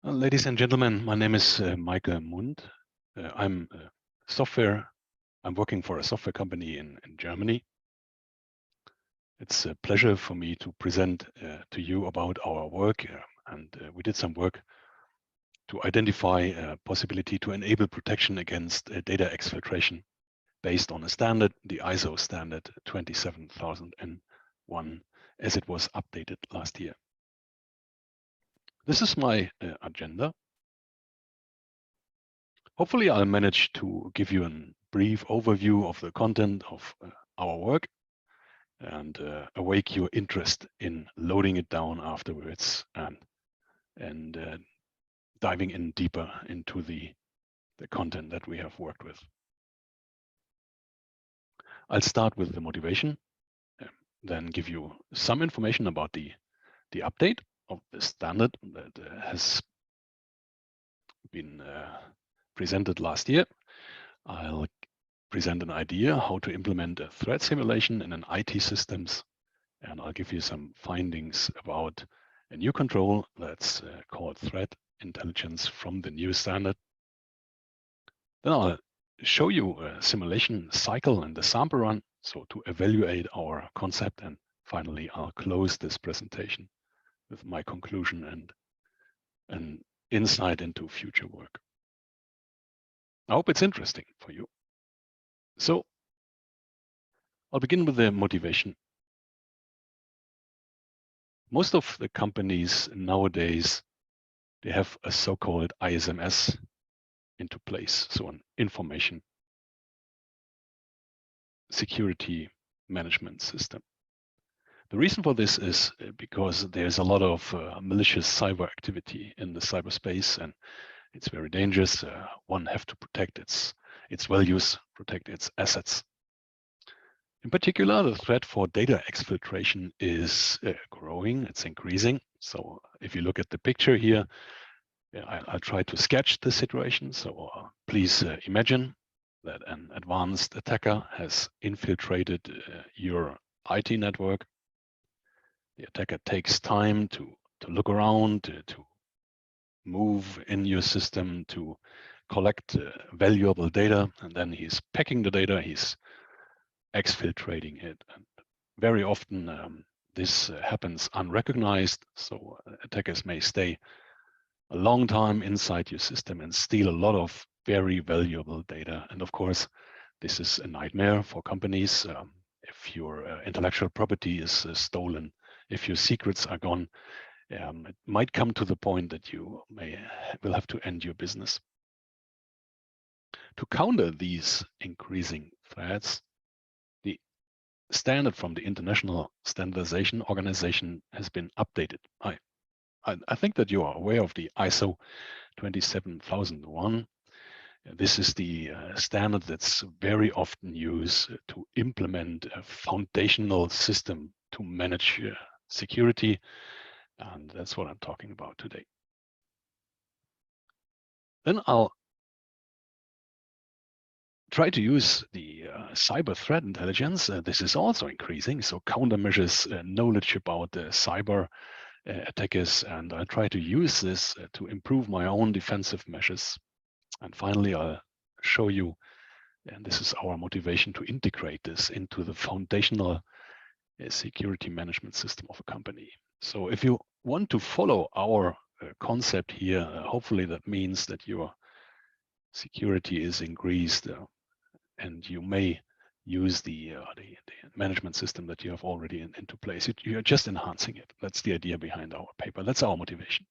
Ladies and gentlemen, my name is Michael Mund. I'm working for a software company in Germany. It's a pleasure for me to present to you about our work, and we did some work to identify a possibility to enable protection against data exfiltration based on a standard, the ISO standard 27001, as it was updated last year. This is my agenda. Hopefully, I'll manage to give you a brief overview of the content of our work and awake your interest in loading it down afterwards and diving in deeper into the content that we have worked with. I'll start with the motivation, then give you some information about the update of the standard that has been presented last year. I'll present an idea how to implement a threat simulation in an IT systems, and I'll give you some findings about a new control that's called threat intelligence from the new standard. Then I'll show you a simulation cycle and the sample run, so to evaluate our concept, and finally I'll close this presentation with my conclusion and an insight into future work. I hope it's interesting for you. So I'll begin with the motivation. Most of the companies nowadays, they have a so-called ISMS into place, so an information security management system. The reason for this is because there's a lot of malicious cyber activity in the cyberspace, and it's very dangerous. One have to protect its values, protect its assets. In particular, the threat for data exfiltration is growing, it's increasing. So if you look at the picture here, I'll try to sketch the situation. So please imagine that an advanced attacker has infiltrated your IT network. The attacker takes time to look around, to move in your system, to collect valuable data, and then he's packing the data, he's exfiltrating it. And very often this happens unrecognized, so attackers may stay a long time inside your system and steal a lot of very valuable data. And of course, this is a nightmare for companies. If your intellectual property is stolen, if your secrets are gone, it might come to the point that you will have to end your business. To counter these increasing threats, the standard from the International Standardization Organization has been updated. I think that you are aware of the ISO 27001. This is the standard that's very often used to implement a foundational system to manage security, and that's what I'm talking about today. Then I'll try to use the cyber threat intelligence. This is also increasing, so countermeasures, knowledge about cyber attackers, and I'll try to use this to improve my own defensive measures. And finally, I'll show you, and this is our motivation, to integrate this into the foundational security management system of a company. So if you want to follow our concept here, hopefully that means that your security is increased and you may use the management system that you have already into place. You're just enhancing it. That's the idea behind our paper. That's our motivation.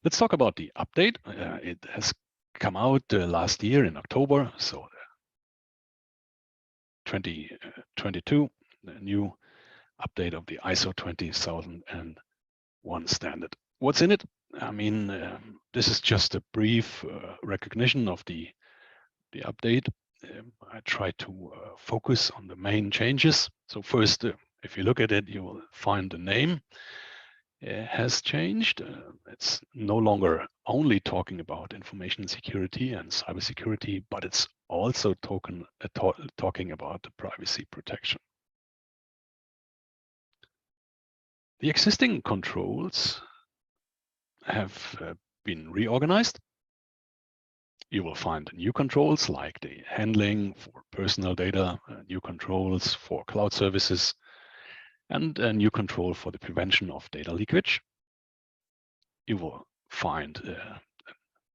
Let's talk about the update. It has come out last year in October, so 2022, the new update of the ISO 20001 standard. What's in it? I mean, this is just a brief recognition of the update. I try to focus on the main changes. So first, if you look at it, you will find the name has changed. It's no longer only talking about information security and cybersecurity, but it's also talking about the privacy protection. The existing controls have been reorganized. You will find new controls like the handling for personal data, new controls for cloud services, and a new control for the prevention of data leakage. You will find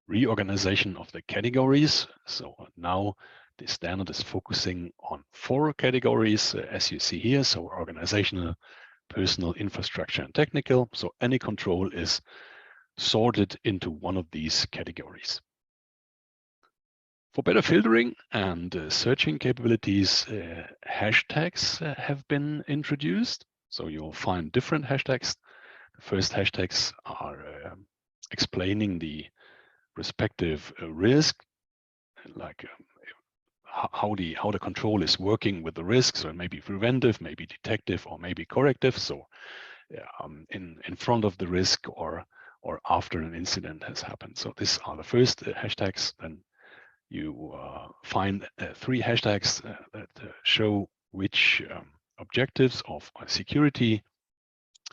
reorganization of the categories. So now the standard is focusing on 4 categories, as you see here. So organizational, personal, infrastructure, and technical. So any control is sorted into one of these categories. For better filtering and searching capabilities, hashtags have been introduced. So you'll find different hashtags. The first hashtags are explaining the respective risk, like how the control is working with the risk. So it may be preventive, maybe detective, or maybe corrective. So in front of the risk or after an incident has happened. So these are the first hashtags. Then you find 3 hashtags that show which objectives of security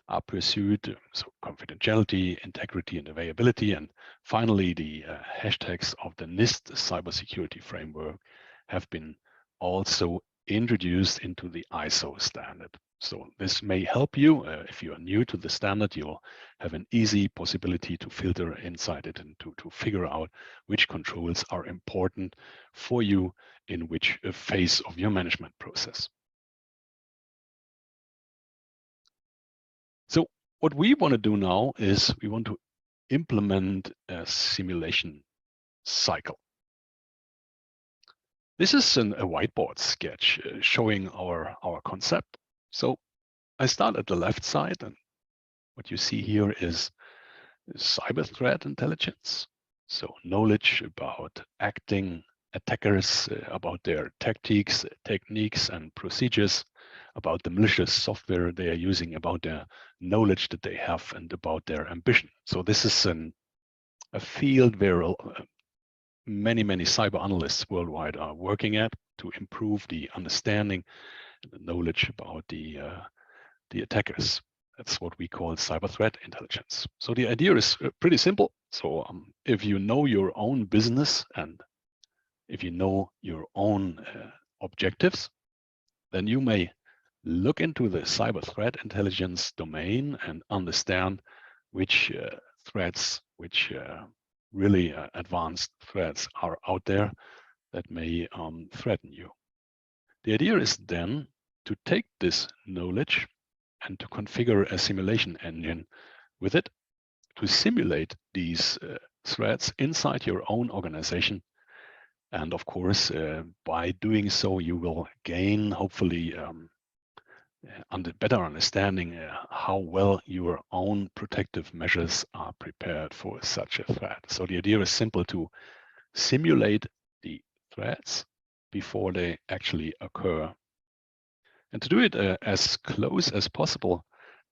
are pursued, so confidentiality, integrity, and availability. And finally, the hashtags of the NIST cybersecurity framework have been also introduced into the ISO standard. So this may help you. If you are new to the standard, you'll have an easy possibility to filter inside it and to figure out which controls are important for you in which phase of your management process. So what we want to do now is we want to implement a simulation cycle. This is a whiteboard sketch showing our concept. So I start at the left side, and what you see here is cyber threat intelligence. So knowledge about acting attackers, about their tactics, techniques, and procedures, about the malicious software they are using, about their knowledge that they have, and about their ambition. So this is a field where many cyber analysts worldwide are working at to improve the understanding and the knowledge about the attackers. That's what we call cyber threat intelligence. So the idea is pretty simple. So if you know your own business and if you know your own objectives, then you may look into the cyber threat intelligence domain and understand which threats, which really advanced threats are out there that may threaten you. The idea is then to take this knowledge and to configure a simulation engine with it to simulate these threats inside your own organization. And of course, by doing so, you will gain, hopefully, better understanding how well your own protective measures are prepared for such a threat. So the idea is simple: to simulate the threats before they actually occur. And to do it as close as possible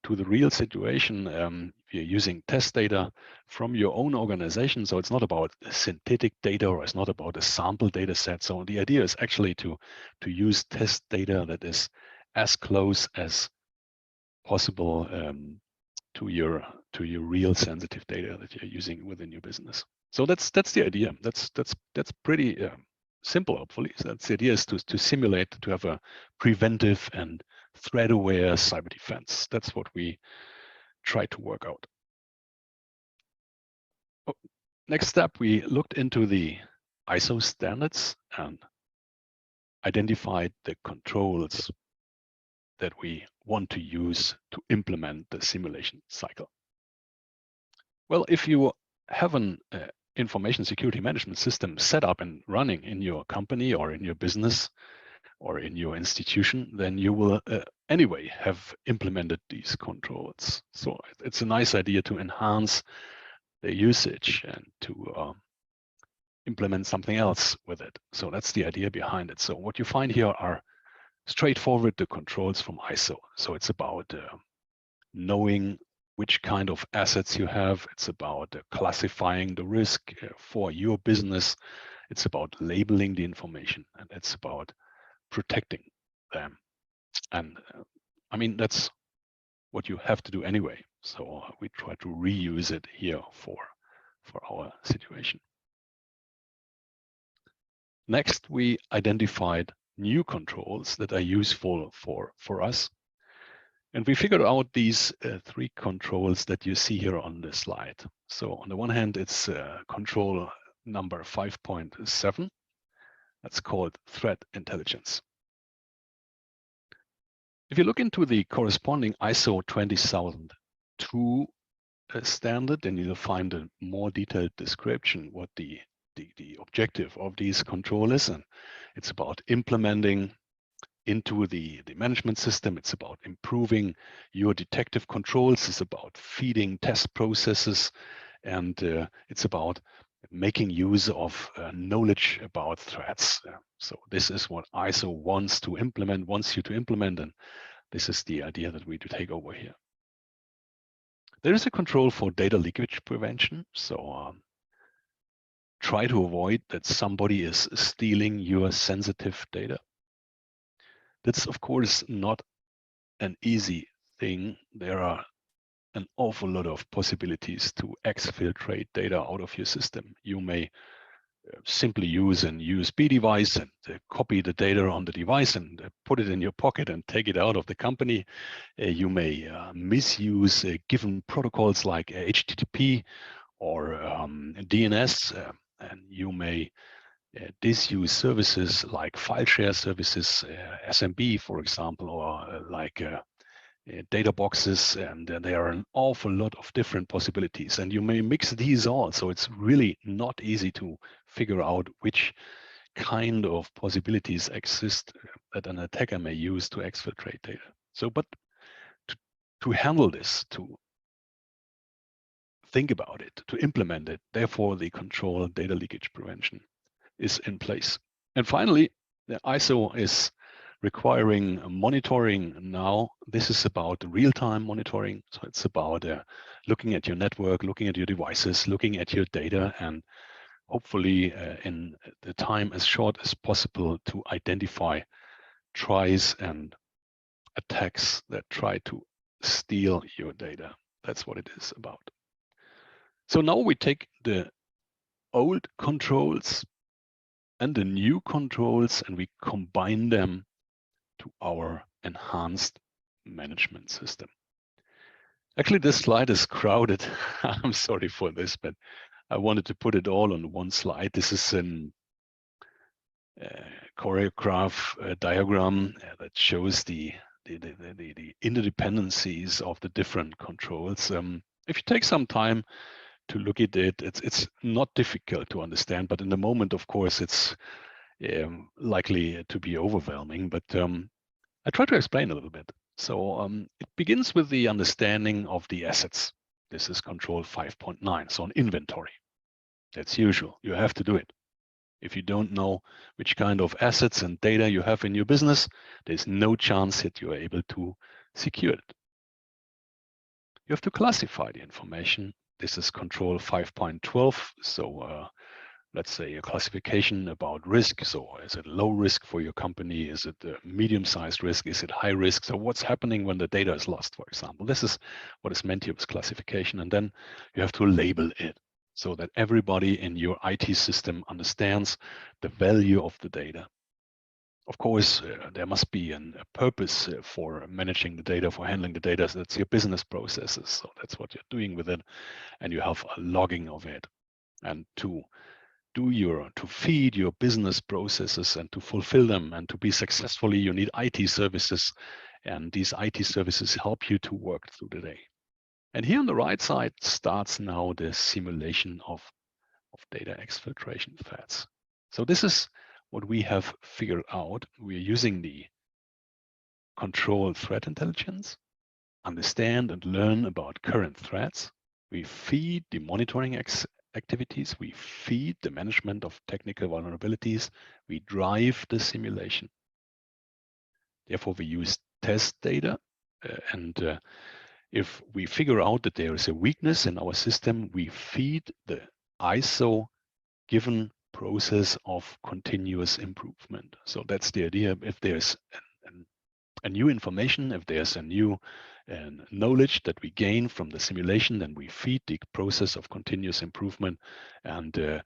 to the real situation, you're using test data from your own organization. So it's not about synthetic data, or it's not about a sample data set. So the idea is actually to use test data that is as close as possible to your real sensitive data that you're using within your business. So that's the idea. That's pretty simple, hopefully. So that's the idea, is to simulate, to have a preventive and threat-aware cyber defense. That's what we try to work out. Oh, next step, we looked into the ISO standards and identified the controls that we want to use to implement the simulation cycle. Well, if you have an information security management system set up and running in your company or in your business or in your institution, then you will anyway have implemented these controls. So it's a nice idea to enhance the usage and to implement something else with it. So that's the idea behind it. So what you find here are straightforward the controls from ISO. So it's about knowing which kind of assets you have. It's about classifying the risk for your business. It's about labeling the information, and it's about protecting them. And I mean, that's what you have to do anyway. So we try to reuse it here for our situation. Next, we identified new controls that are useful for us. And we figured out these three controls that you see here on the slide. So on the one hand, it's control number 5.7. That's called threat intelligence. If you look into the corresponding ISO 20002 standard, then you'll find a more detailed description what the objective of these control is. And it's about implementing into the management system. It's about improving your detective controls. It's about feeding test processes. And it's about making use of knowledge about threats. So this is what ISO wants you to implement. And this is the idea that we do take over here. There is a control for data leakage prevention. So try to avoid that somebody is stealing your sensitive data. That's, of course, not an easy thing. There are an awful lot of possibilities to exfiltrate data out of your system. You may simply use an USB device and copy the data on the device and put it in your pocket and take it out of the company. You may misuse given protocols like HTTP or DNS, and you may disuse services like file share services, SMB, for example, or like data boxes, and there are an awful lot of different possibilities, and you may mix these all. So it's really not easy to figure out which kind of possibilities exist that an attacker may use to exfiltrate data. So, but to handle this, to think about it, to implement it, therefore the control data leakage prevention is in place. And finally, the ISO is requiring monitoring now. This is about real-time monitoring. So it's about looking at your network, looking at your devices, looking at your data, and hopefully in the time as short as possible to identify tries and attacks that try to steal your data. That's what it is about. So now we take the old controls and the new controls and we combine them to our enhanced management system. Actually, this slide is crowded. I'm sorry for this, but I wanted to put it all on one slide. This is an choreograph diagram that shows the interdependencies of the different controls. If you take some time to look at it, it's not difficult to understand, but in the moment, of course, it's likely to be overwhelming. But I try to explain a little bit. So it begins with the understanding of the assets. This is control 5.9, so an inventory. That's usual. You have to do it. If you don't know which kind of assets and data you have in your business, there's no chance that you are able to secure it. You have to classify the information. This is control 5.12. So let's say a classification about risk. So is it low risk for your company? Is it a medium-sized risk? Is it high risk? So what's happening when the data is lost, for example? This is what is meant here with classification. And then you have to label it so that everybody in your IT system understands the value of the data. Of course, there must be a purpose for managing the data, for handling the data. So that's your business processes. So that's what you're doing with it. And you have a logging of it. And to feed your business processes and to fulfill them and to be successfully, you need IT services. And these IT services help you to work through the day. And here on the right side starts now the simulation of data exfiltration threats. So this is what we have figured out. We're using the control threat intelligence, understand and learn about current threats. We feed the monitoring activities. We feed the management of technical vulnerabilities. We drive the simulation. Therefore, we use test data. If we figure out that there is a weakness in our system, we feed the ISO given process of continuous improvement. So that's the idea. If there's a new information, if there's a new and knowledge that we gain from the simulation, then we feed the process of continuous improvement, and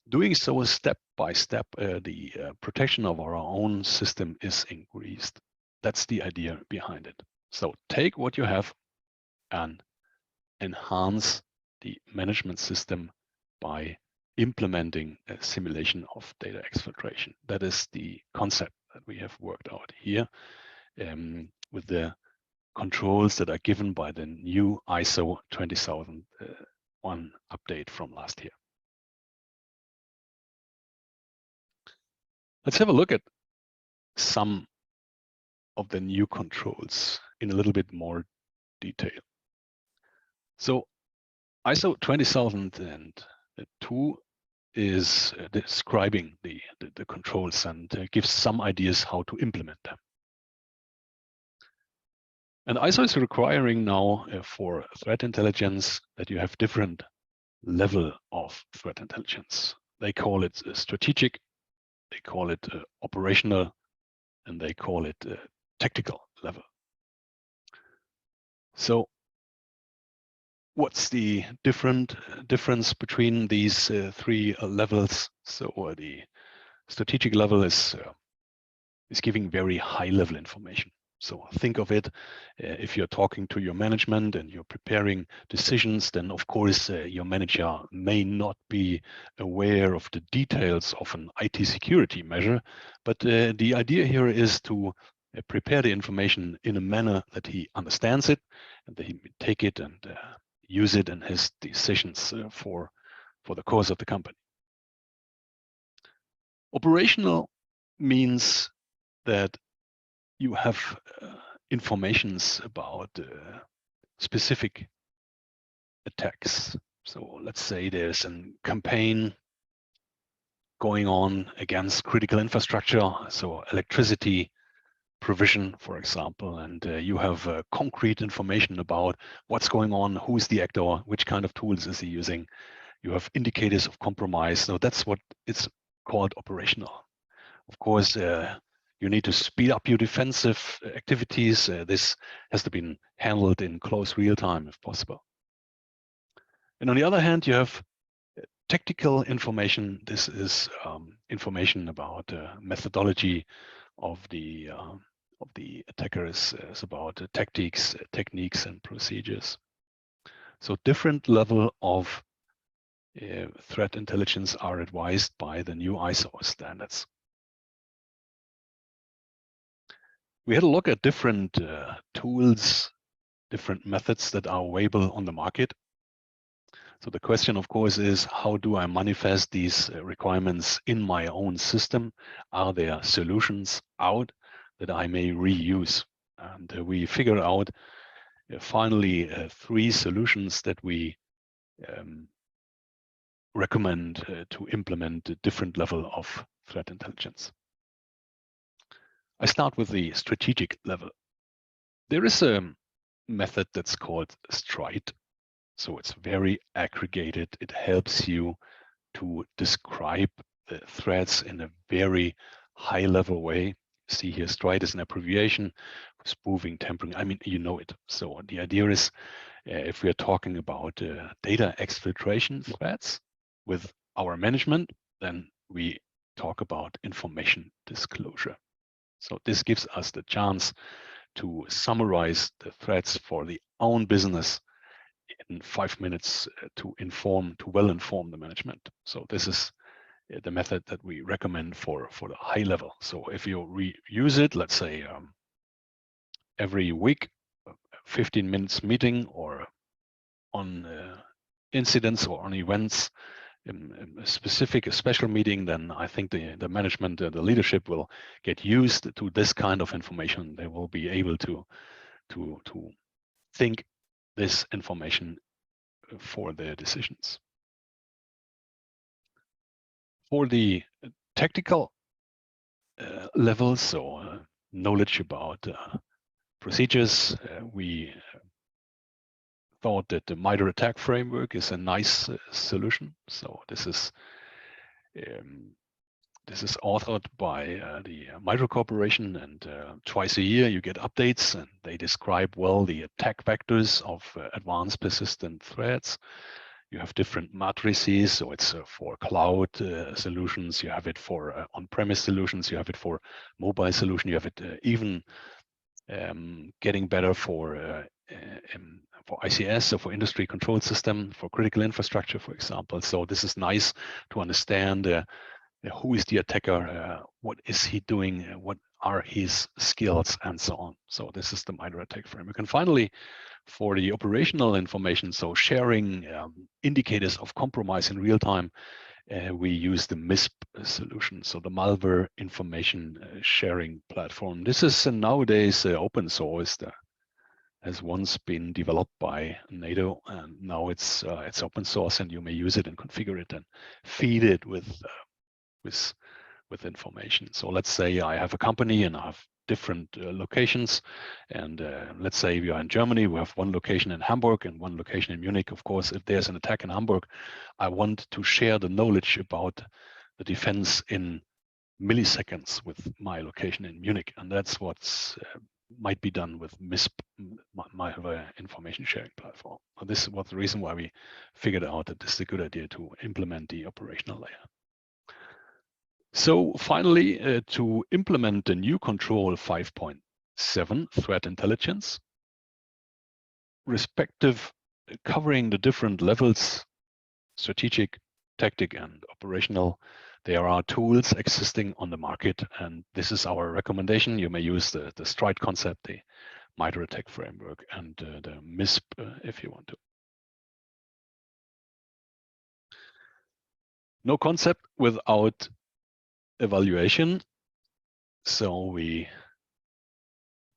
doing so step by step, the protection of our own system is increased. That's the idea behind it. So take what you have and enhance the management system by implementing a simulation of data exfiltration. That is the concept that we have worked out here with the controls that are given by the new ISO 20001 update from last year. Let's have a look at some of the new controls in a little bit more detail. So ISO 20002 is describing the controls and gives some ideas how to implement them. And ISO is requiring now for threat intelligence that you have different level of threat intelligence. They call it strategic, they call it operational, and they call it tactical level. So what's the difference between these three levels? So the strategic level is giving very high level information. So think of it, if you're talking to your management and you're preparing decisions, then of course your manager may not be aware of the details of an IT security measure, but the idea here is to prepare the information in a manner that he understands it and that he take it and use it in his decisions for the course of the company. Operational means that you have informations about specific attacks. So let's say there's a campaign going on against critical infrastructure, so electricity provision, for example, and you have concrete information about what's going on, who's the actor, which kind of tools is he using. You have indicators of compromise. So that's what it's called operational. Of course, you need to speed up your defensive activities. This has to be handled in close real time if possible. And on the other hand, you have tactical information. This is information about methodology of the attackers. It's about tactics, techniques, and procedures. So different level of threat intelligence are advised by the new ISO standards. We had a look at different tools, different methods that are available on the market. So the question, of course, is how do I manifest these requirements in my own system? Are there solutions out that I may reuse? And we figured out finally 3 solutions that we recommend to implement a different level of threat intelligence. I start with the strategic level. There is a method that's called STRIDE. So it's very aggregated. It helps you to describe the threats in a very high level way. See here, STRIDE is an abbreviation for spoofing, tampering. I mean, you know it. So the idea is if we are talking about data exfiltration threats with our management, then we talk about information disclosure. So this gives us the chance to summarize the threats for the own business in 5 minutes to well inform the management. So this is the method that we recommend for the high level. So if you reuse it, let's say every week, 15 minutes meeting or on incidents or on events, a special meeting, then I think the management, the leadership will get used to this kind of information. They will be able to think this information for their decisions. For the tactical level, so knowledge about procedures, we thought that the MITRE attack framework is a nice solution. So this is This is authored by the Micro Corporation, and twice a year you get updates, and they describe well the attack vectors of advanced persistent threats. You have different matrices, so it's for cloud solutions, you have it for on-premise solutions, you have it for mobile solution, you have it even getting better for ICS, so for industry control system, for critical infrastructure, for example. So this is nice to understand who is the attacker, what is he doing, what are his skills, and so on. So this is the MITRE ATT&CK framework. And finally, for the operational information, so sharing indicators of compromise in real time, we use the MISP solution, so the malware information sharing platform. This is nowadays open source. Has once been developed by NATO, and now it's open source, and you may use it and configure it and feed it with information. So let's say I have a company and I have different locations, and let's say we are in Germany, we have one location in Hamburg and one location in Munich. Of course, if there's an attack in Hamburg, I want to share the knowledge about the defense in milliseconds with my location in Munich, and that's what's might be done with MISP, my information sharing platform. So this was the reason why we figured out that this is a good idea to implement the operational layer. So finally, to implement the new control 5.7 threat intelligence, respective covering the different levels, strategic, tactic, and operational, there are tools existing on the market, and this is our recommendation. You may use the STRIDE concept, the MITRE ATT&CK framework, and the MISP if you want to. No concept without evaluation. So we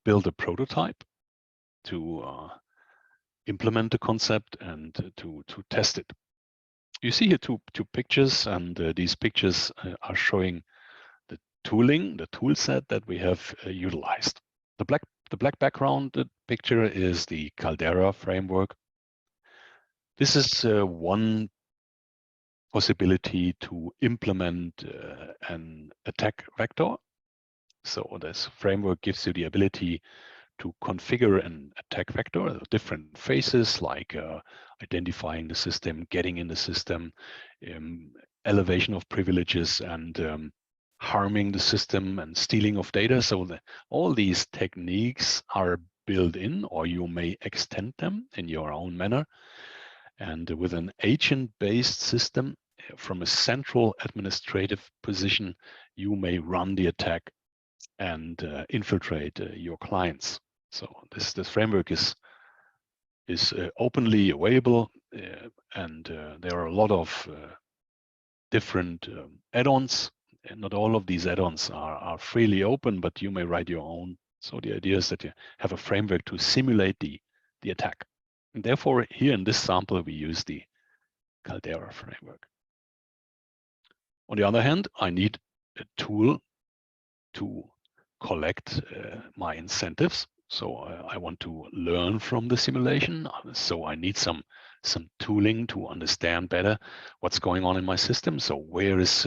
build a prototype to implement the concept and to test it. You see here two pictures, and these pictures are showing the tooling, the tool set that we have utilized. The black background picture is the Caldera framework. This is one possibility to implement an attack vector. So this framework gives you the ability to configure an attack vector, different phases like identifying the system, getting in the system, elevation of privileges, and harming the system and stealing of data. So all these techniques are built in, or you may extend them in your own manner. And with an agent-based system from a central administrative position, you may run the attack and infiltrate your clients. So this framework is openly available, and there are a lot of different add-ons. And not all of these add-ons are freely open, but you may write your own. So the idea is that you have a framework to simulate the attack. And therefore, here in this sample, we use the Caldera framework. On the other hand, I need a tool to collect my incentives. So I want to learn from the simulation. So I need some tooling to understand better what's going on in my system. So where is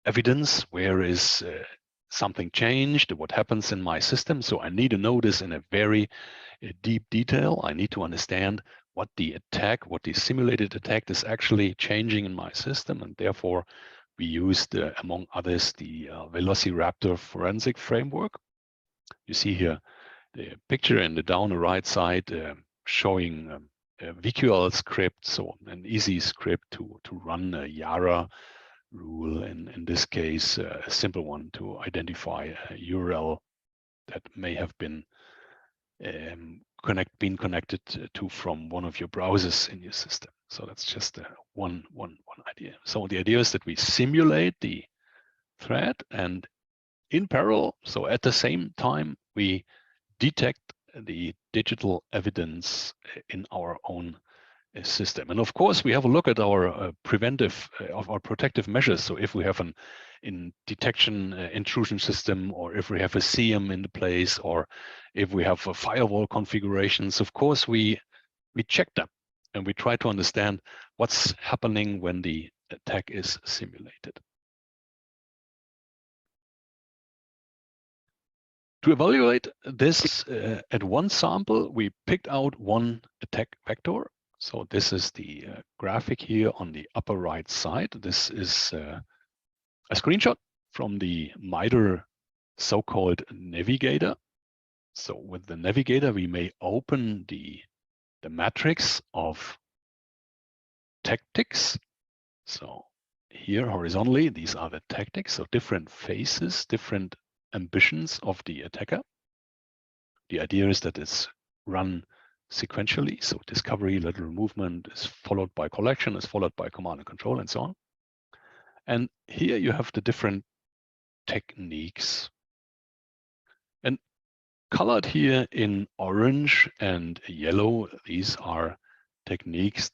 evidence? Where is something changed? What happens in my system? So I need to know this in a very deep detail. I need to understand what the simulated attack is actually changing in my system, and therefore we used, among others, the Velociraptor forensic framework. You see here the picture in the down the right side showing a VQL script, so an easy script to run a Yara rule, in this case, a simple one to identify a URL that may have been connected to from one of your browsers in your system. So that's just one idea. So the idea is that we simulate the threat, and in parallel, so at the same time, we detect the digital evidence in our own system. And of course, we have a look at our preventive of our protective measures. So if we have an detection intrusion system, or if we have a CM in the place, or if we have a firewall configurations, of course, we check them and we try to understand what's happening when the attack is simulated. To evaluate this at one sample, we picked out one attack vector. So this is the graphic here on the upper right side. This is a screenshot from the MITRE so-called navigator. So with the navigator, we may open the matrix of tactics. So here horizontally, these are the tactics, so different phases, different ambitions of the attacker. The idea is that it's run sequentially. So discovery, lateral movement is followed by collection, is followed by command and control, and so on. And here you have the different techniques. And colored here in orange and yellow, these are techniques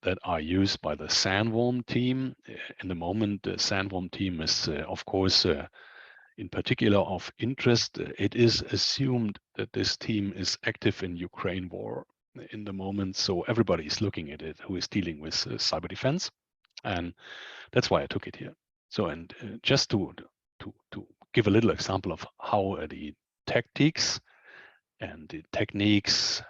that are used by the sandworm team. In the moment, the sandworm team is, of course, in particular of interest. It is assumed that this team is active in Ukraine war in the moment. So everybody is looking at it who is dealing with cyber defense. And that's why I took it here. So, and just to give a little example of how the tactics and the techniques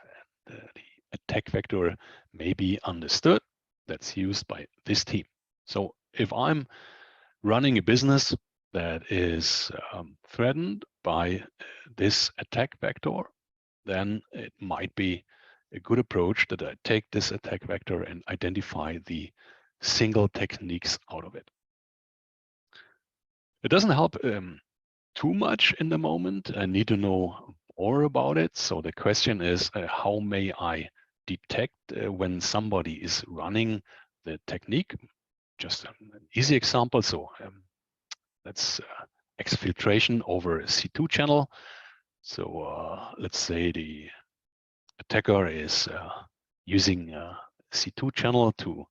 and the attack vector may be understood, that's used by this team. So if I'm running a business that is threatened by this attack vector, then it might be a good approach that I take this attack vector and identify the single techniques out of it. It doesn't help too much in the moment. I need to know more about it. So the question is, how may I detect when somebody is running the technique? Just an easy example. So that's exfiltration over a C2 channel. So let's say the attacker is using a C2 channel to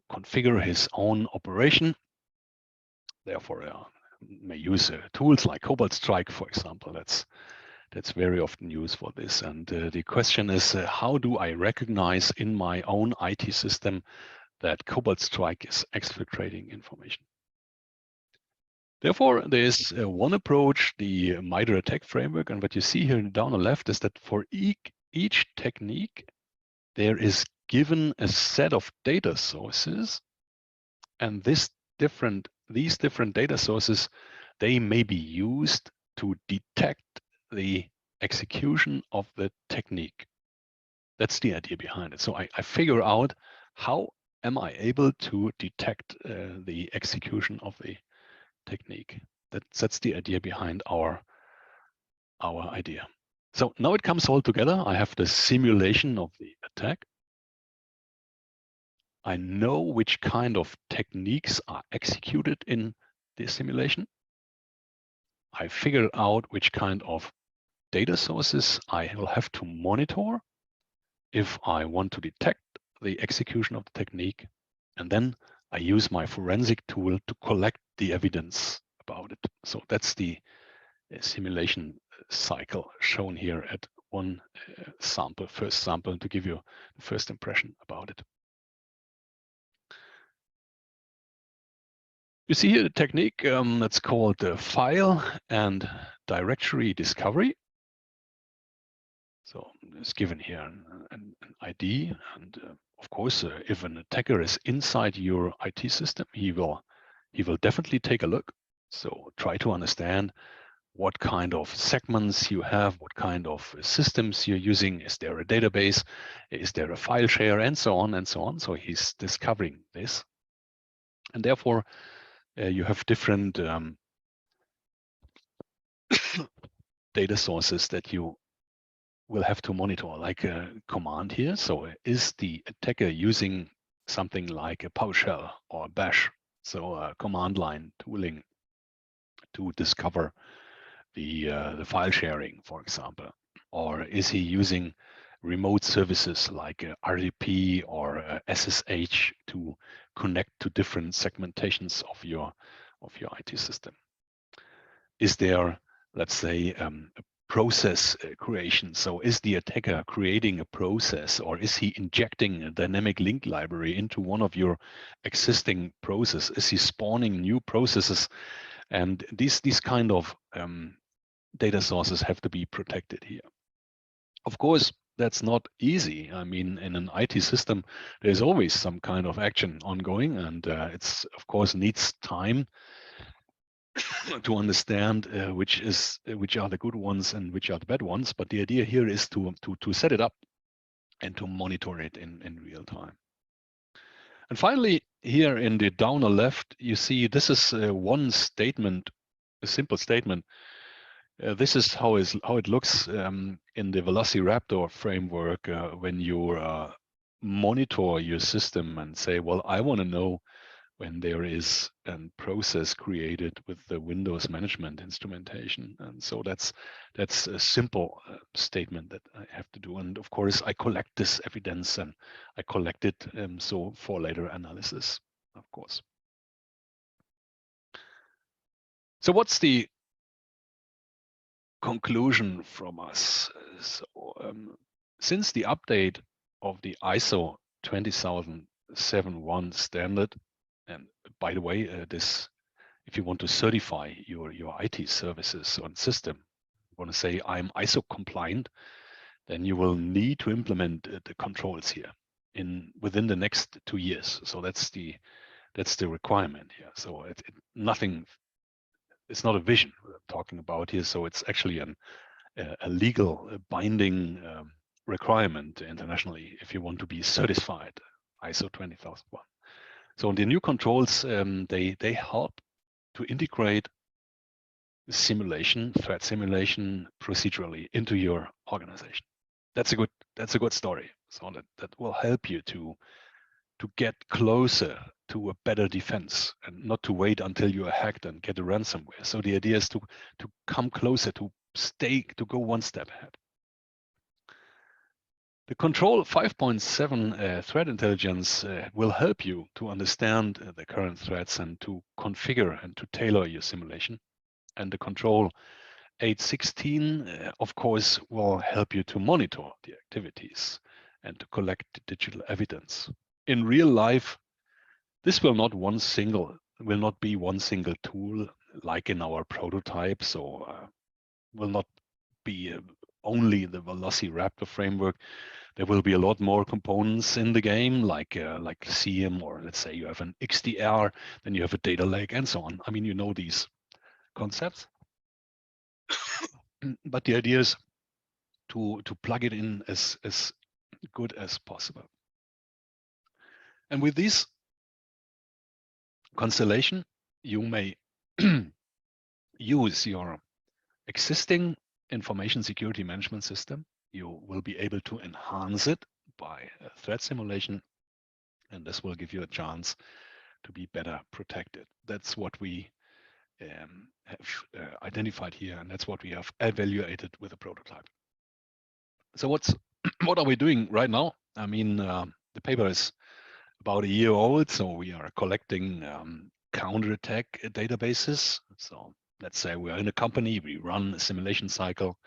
configure his own operation. Therefore, may use tools like Cobalt Strike, for example. That's very often used for this. And the question is, how do I recognize in my own IT system that Cobalt Strike is exfiltrating information? Therefore, there is one approach, the MITRE attack framework. And what you see here down the left is that for each technique, there is given a set of data sources. And these different data sources, they may be used to detect the execution of the technique. That's the idea behind it. So I figure out how am I able to detect the execution of the technique. That's the idea behind our idea. So now it comes all together. I have the simulation of the attack. I know which kind of techniques are executed in the simulation. I figured out which kind of data sources I will have to monitor if I want to detect the execution of the technique. And then I use my forensic tool to collect the evidence about it. So that's the simulation cycle shown here at one first sample, to give you the first impression about it. You see here the technique that's called file and directory discovery. So it's given here an ID, and of course, if an attacker is inside your IT system, he will definitely take a look. So try to understand what kind of segments you have, what kind of systems you're using. Is there a database? Is there a file share, and so on and so on. So he's discovering this, and therefore you have different data sources that you will have to monitor, like a command here. So is the attacker using something like a PowerShell or Bash? So a command line tooling to discover the file sharing, for example. Or is he using remote services like RDP or SSH to connect to different segmentations of your IT system? Is there, let's say, a process creation? So is the attacker creating a process, or is he injecting a dynamic link library into one of your existing processes? Is he spawning new processes? And these kind of data sources have to be protected here. Of course, that's not easy. I mean, in an IT system, there's always some kind of action ongoing, and it's of course needs time to understand which are the good ones and which are the bad ones. But the idea here is to set it up and to monitor it in real time. And finally, here in the downer left, you see this is one statement, a simple statement. This is how it looks in the Velociraptor framework when you monitor your system and say, well, I want to know when there is a process created with the Windows management instrumentation. And so that's a simple statement that I have to do. And of course, I collect this evidence and I collect it so for later analysis, of course. So what's the conclusion from us? So since the update of the ISO 20071 standard, and by the way, this, if you want to certify your IT services on system, you want to say I'm ISO compliant, then you will need to implement the controls here within the next 2 years. So that's the requirement here. So nothing. It's not a vision we're talking about here. So it's actually a legal binding requirement internationally if you want to be certified ISO 20001. So the new controls, they help to integrate simulation, threat simulation procedurally into your organization. That's a good story. So that will help you to get closer to a better defense and not to wait until you are hacked and get a ransomware. So the idea is to come closer, to go one step ahead. The Control 5.7 threat intelligence will help you to understand the current threats and to configure and to tailor your simulation. And the Control 8.16, of course, will help you to monitor the activities and to collect digital evidence. In real life, this will not be one single tool like in our prototypes, or will not be only the Velociraptor framework. There will be a lot more components in the game, like CM, or let's say you have an XDR, then you have a data lake, and so on. I mean, you know these concepts. But the idea is to plug it in as good as possible. And with this constellation, you may use your existing information security management system. You will be able to enhance it by threat simulation, and this will give you a chance to be better protected. That's what we have identified here, and that's what we have evaluated with a prototype. So what are we doing right now? I mean, the paper is about a year old, so we are collecting counterattack databases. So let's say we are in a company, we run a simulation cycle,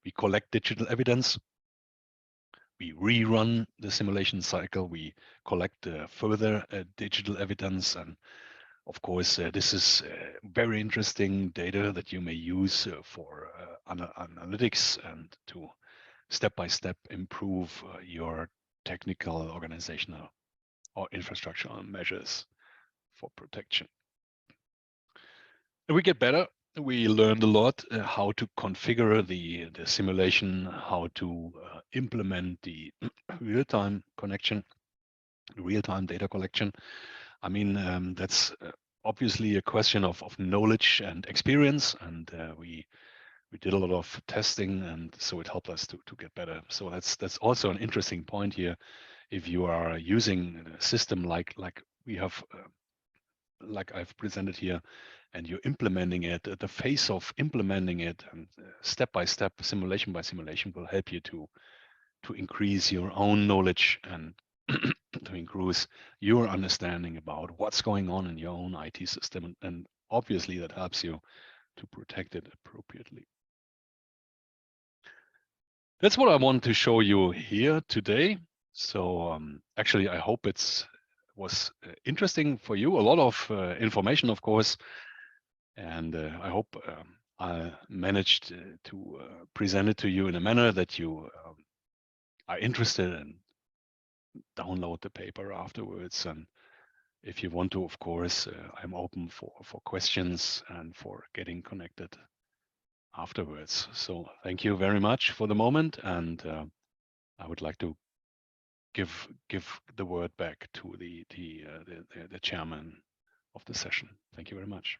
we collect digital evidence, we rerun the simulation cycle, we collect further digital evidence, and of course, this is very interesting data that you may use for analytics and to step-by-step improve your technical, organizational, or infrastructural measures for protection. And we get better. We learned a lot how to configure the simulation, how to implement the real-time connection, real-time data collection. I mean, that's obviously a question of knowledge and experience, and we did a lot of testing, and so it helped us to get better. So that's also an interesting point here. If you are using a system like we have, like I've presented here, and you're implementing it, the phase of implementing it and step by step, simulation by simulation, will help you to increase your own knowledge and to increase your understanding about what's going on in your own IT system. And obviously that helps you to protect it appropriately. That's what I want to show you here today. So actually, I hope it was interesting for you. A lot of information, of course, and I hope I managed to present it to you in a manner that you are interested in. Download the paper afterwards, and if you want to, of course, I'm open for questions and for getting connected afterwards. So thank you very much for the moment, and I would like to give the word back to the chairman of the session. Thank you very much.